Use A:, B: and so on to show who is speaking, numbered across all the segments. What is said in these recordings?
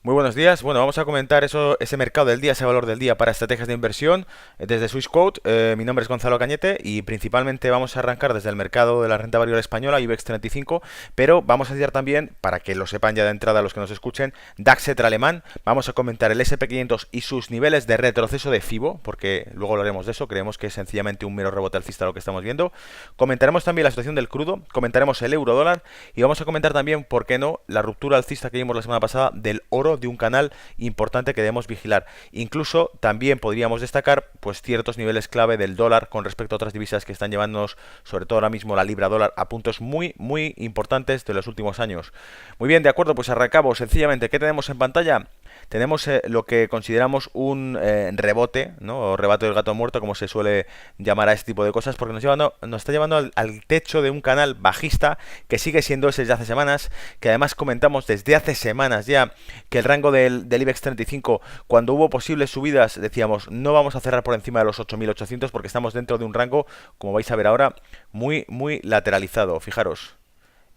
A: Muy buenos días. Bueno, vamos a comentar ese mercado del día, ese valor del día para estrategias de inversión desde Swissquote. Mi nombre es Gonzalo Cañete y principalmente vamos a arrancar desde el mercado de la renta variable española, IBEX 35, pero vamos a citar también, para que lo sepan ya de entrada los que nos escuchen, DAX alemán. Vamos a comentar el S&P 500 y sus niveles de retroceso de FIBO, porque luego hablaremos de eso. Creemos que es sencillamente un mero rebote alcista lo que estamos viendo. Comentaremos también la situación del crudo, comentaremos el euro dólar y vamos a comentar también, por qué no, la ruptura alcista que vimos la semana pasada del oro, de un canal importante que debemos vigilar. Incluso también podríamos destacar pues ciertos niveles clave del dólar con respecto a otras divisas que están llevándonos, sobre todo ahora mismo la libra dólar, a puntos muy importantes de los últimos años. Muy bien, de acuerdo, pues arrancamos. Sencillamente, ¿qué tenemos en pantalla? Tenemos lo que consideramos un rebote, ¿no? O rebate del gato muerto, como se suele llamar a este tipo de cosas, porque nos está llevando al techo de un canal bajista que sigue siendo ese desde hace semanas, que además comentamos desde hace semanas ya que el rango del IBEX 35, cuando hubo posibles subidas, decíamos no vamos a cerrar por encima de los 8.800 porque estamos dentro de un rango, como vais a ver ahora, muy lateralizado. Fijaros.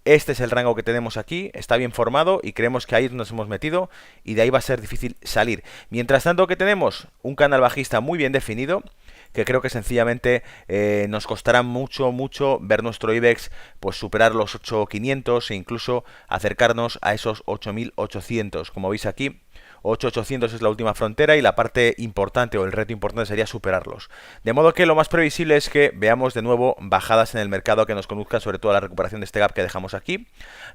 A: Este es el rango que tenemos aquí, está bien formado y creemos que ahí nos hemos metido y de ahí va a ser difícil salir. Mientras tanto que tenemos un canal bajista muy bien definido, que creo que sencillamente nos costará mucho ver nuestro IBEX pues superar los 8.500 e incluso acercarnos a esos 8.800. Como veis aquí, 8.800 es la última frontera y la parte importante o el reto importante sería superarlos. De modo que lo más previsible es que veamos de nuevo bajadas en el mercado que nos conduzcan sobre todo a la recuperación de este gap que dejamos aquí.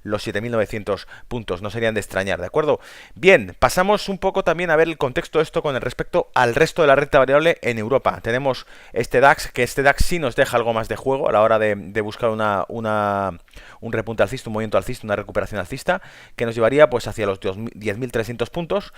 A: Los 7.900 puntos no serían de extrañar, ¿de acuerdo? Bien, pasamos un poco también a ver el contexto de esto con el respecto al resto de la renta variable en Europa. Tenemos este DAX, que este DAX sí nos deja algo más de juego a la hora de buscar un repunte alcista, un movimiento alcista, una recuperación alcista, que nos llevaría pues hacia los 10.300 puntos.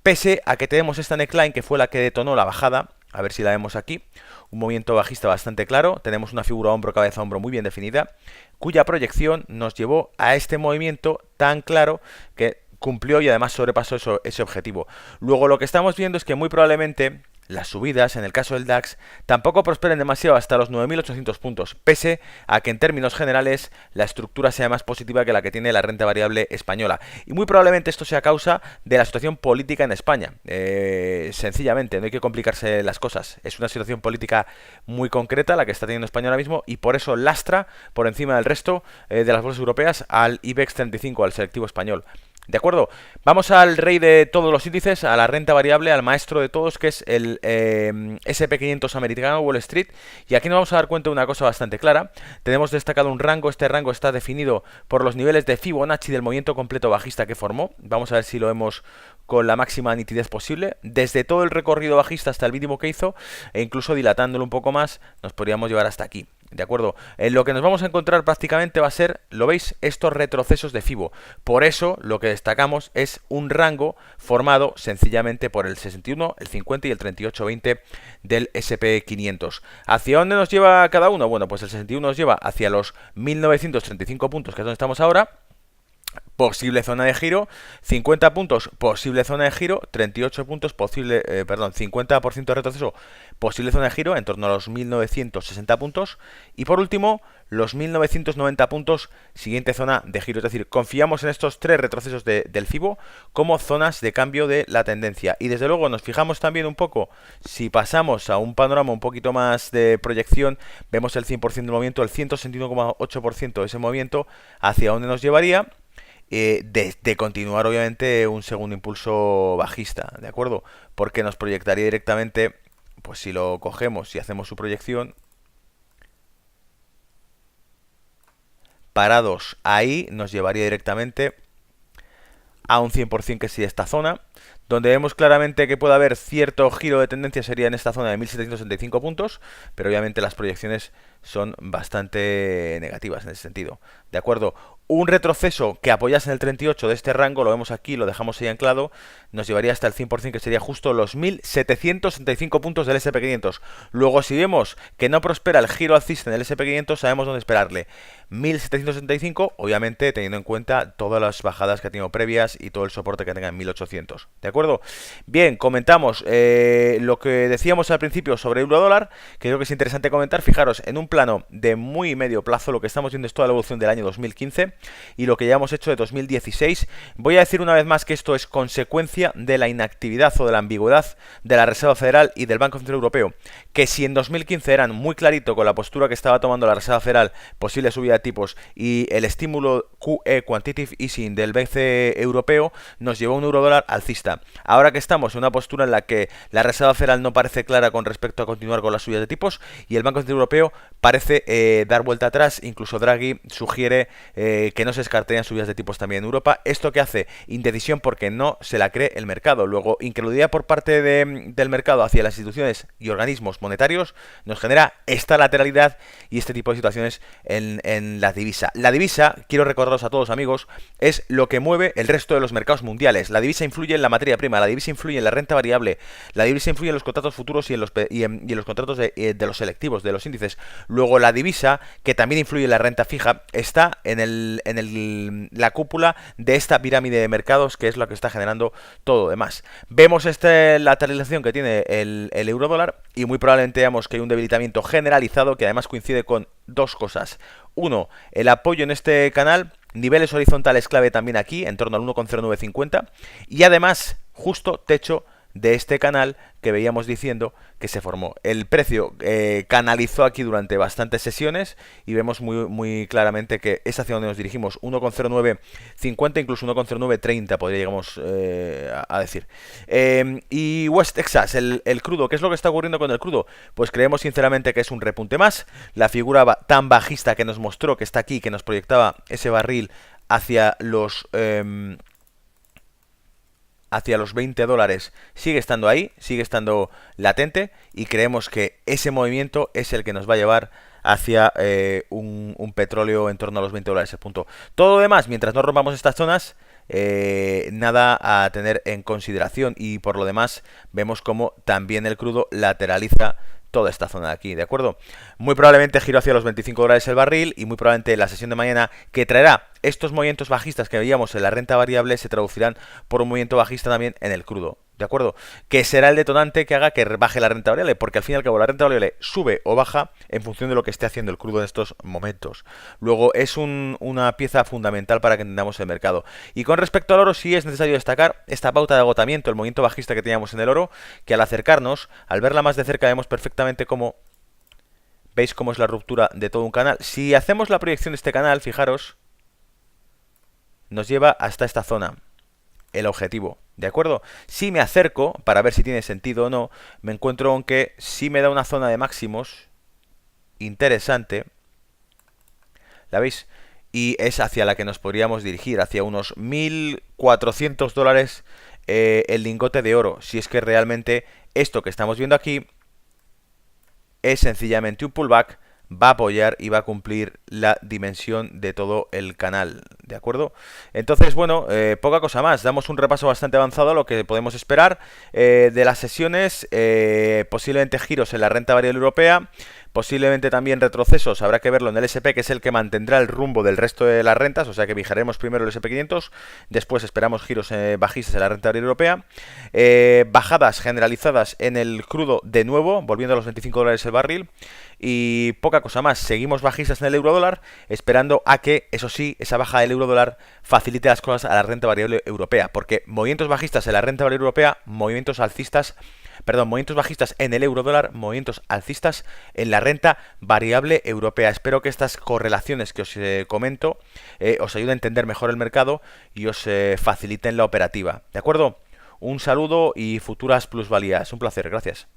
A: Pese a que tenemos esta neckline que fue la que detonó la bajada, a ver si la vemos aquí, un movimiento bajista bastante claro, tenemos una figura hombro, cabeza, hombro muy bien definida, cuya proyección nos llevó a este movimiento tan claro que cumplió y además sobrepasó ese objetivo. Luego lo que estamos viendo es que muy probablemente las subidas, en el caso del DAX, tampoco prosperen demasiado hasta los 9.800 puntos, pese a que en términos generales la estructura sea más positiva que la que tiene la renta variable española. Y muy probablemente esto sea causa de la situación política en España. Sencillamente, no hay que complicarse las cosas. Es una situación política muy concreta la que está teniendo España ahora mismo y por eso lastra por encima del resto de las bolsas europeas al IBEX 35, al selectivo español. ¿De acuerdo? Vamos al rey de todos los índices, a la renta variable, al maestro de todos, que es el S&P 500 americano, Wall Street. Y aquí nos vamos a dar cuenta de una cosa bastante clara. Tenemos destacado un rango, este rango está definido por los niveles de Fibonacci del movimiento completo bajista que formó. Vamos a ver si lo vemos con la máxima nitidez posible. Desde todo el recorrido bajista hasta el mínimo que hizo, e incluso dilatándolo un poco más, nos podríamos llevar hasta aquí. ¿De acuerdo? En lo que nos vamos a encontrar prácticamente va a ser, ¿lo veis? Estos retrocesos de FIBO. Por eso lo que destacamos es un rango formado sencillamente por el 61, el 50 y el 38-20 del S&P 500. ¿Hacia dónde nos lleva cada uno? Bueno, pues el 61 nos lleva hacia los 1.935 puntos, que es donde estamos ahora. Posible zona de giro, 50 puntos, posible zona de giro, 38 puntos, 50% de retroceso, posible zona de giro, en torno a los 1960 puntos. Y por último, los 1990 puntos, siguiente zona de giro. Es decir, confiamos en estos tres retrocesos del FIBO como zonas de cambio de la tendencia. Y desde luego nos fijamos también un poco, si pasamos a un panorama un poquito más de proyección, vemos el 100% del movimiento, el 161,8% de ese movimiento, hacia dónde nos llevaría. De continuar obviamente un segundo impulso bajista, ¿de acuerdo? Porque nos proyectaría directamente, pues si lo cogemos y hacemos su proyección, parados ahí, nos llevaría directamente a un 100% que sería esta zona. Donde vemos claramente que puede haber cierto giro de tendencia sería en esta zona de 1.765 puntos, pero obviamente las proyecciones son bastante negativas en ese sentido. ¿De acuerdo? Un retroceso que apoyase en el 38 de este rango, lo vemos aquí, lo dejamos ahí anclado, nos llevaría hasta el 100% que sería justo los 1.765 puntos del S&P 500. Luego si vemos que no prospera el giro alcista en el S&P 500, sabemos dónde esperarle. 1.765, obviamente teniendo en cuenta todas las bajadas que ha tenido previas y todo el soporte que tenga en 1.800. ¿De acuerdo? Bien, comentamos lo que decíamos al principio sobre euro-dólar, que creo que es interesante comentar. Fijaros, en un plano de muy medio plazo, lo que estamos viendo es toda la evolución del año 2015. y lo que ya hemos hecho de 2016. Voy a decir una vez más que esto es consecuencia de la inactividad o de la ambigüedad de la Reserva Federal y del Banco Central Europeo, que si en 2015 eran muy clarito con la postura que estaba tomando la Reserva Federal, posible subida de tipos y el estímulo QE, Quantitative Easing, del BCE europeo, nos llevó un eurodólar alcista. Ahora que estamos en una postura en la que la Reserva Federal no parece clara con respecto a continuar con las subidas de tipos y el Banco Central Europeo parece dar vuelta atrás, incluso Draghi sugiere que no se descartarían subidas de tipos también en Europa. ¿Esto que hace? Indecisión porque no se la cree el mercado. Luego, incredulidad por parte del mercado hacia las instituciones y organismos monetarios nos genera esta lateralidad y este tipo de situaciones en la divisa. La divisa, quiero recordaros a todos amigos, es lo que mueve el resto de los mercados mundiales. La divisa influye en la materia prima, la divisa influye en la renta variable, la divisa influye en los contratos futuros y en los contratos de los selectivos, de los índices. Luego la divisa, que también influye en la renta fija, está en la cúpula de esta pirámide de mercados, que es lo que está generando todo lo demás. Vemos esta lateralización que tiene el euro dólar y muy probablemente veamos que hay un debilitamiento generalizado que además coincide con dos cosas. Uno, el apoyo en este canal, niveles horizontales clave también aquí, en torno al 1,0950, y además justo techo de este canal que veíamos diciendo que se formó. El precio canalizó aquí durante bastantes sesiones y vemos muy claramente que es hacia donde nos dirigimos, 1,0950, incluso 1,0930 podríamos a decir. Y West Texas, el crudo, ¿qué es lo que está ocurriendo con el crudo? Pues creemos sinceramente que es un repunte más. La figura tan bajista que nos mostró, que está aquí, que nos proyectaba ese barril hacia los 20 dólares, sigue estando ahí, sigue estando latente y creemos que ese movimiento es el que nos va a llevar hacia un petróleo en torno a los 20 dólares el punto. Todo lo demás, mientras no rompamos estas zonas, nada a tener en consideración, y por lo demás vemos como también el crudo lateraliza toda esta zona de aquí, ¿de acuerdo? Muy probablemente giro hacia los 25 dólares el barril y muy probablemente la sesión de mañana, que traerá estos movimientos bajistas que veíamos en la renta variable, se traducirán por un movimiento bajista también en el crudo, ¿de acuerdo? Que será el detonante que haga que baje la renta variable, porque al fin y al cabo la renta variable sube o baja en función de lo que esté haciendo el crudo en estos momentos. Luego es una pieza fundamental para que entendamos el mercado. Y con respecto al oro, sí es necesario destacar esta pauta de agotamiento, el movimiento bajista que teníamos en el oro, que al acercarnos, al verla más de cerca, vemos perfectamente cómo, veis cómo es la ruptura de todo un canal. Si hacemos la proyección de este canal, fijaros, nos lleva hasta esta zona, el objetivo, ¿de acuerdo? Si me acerco para ver si tiene sentido o no, me encuentro con que sí me da una zona de máximos interesante, ¿la veis? Y es hacia la que nos podríamos dirigir, hacia unos 1.400 dólares el lingote de oro, si es que realmente esto que estamos viendo aquí es sencillamente un pullback, va a apoyar y va a cumplir la dimensión de todo el canal, ¿de acuerdo? Entonces, bueno, poca cosa más. Damos un repaso bastante avanzado a lo que podemos esperar de las sesiones, posiblemente giros en la renta variable europea, posiblemente también retrocesos, habrá que verlo en el S&P, que es el que mantendrá el rumbo del resto de las rentas, o sea que vigilaremos primero el S&P 500, después esperamos giros bajistas en la renta variable europea, bajadas generalizadas en el crudo de nuevo, volviendo a los 25 dólares el barril, y poca cosa más. Seguimos bajistas en el euro dólar, esperando a que, eso sí, esa baja del euro dólar facilite las cosas a la renta variable europea, porque movimientos bajistas en la renta variable europea, movimientos bajistas en el euro dólar, movimientos alcistas en la renta variable europea. Espero que estas correlaciones que os comento os ayuden a entender mejor el mercado y os faciliten la operativa, ¿de acuerdo? Un saludo y futuras plusvalías. Un placer, gracias.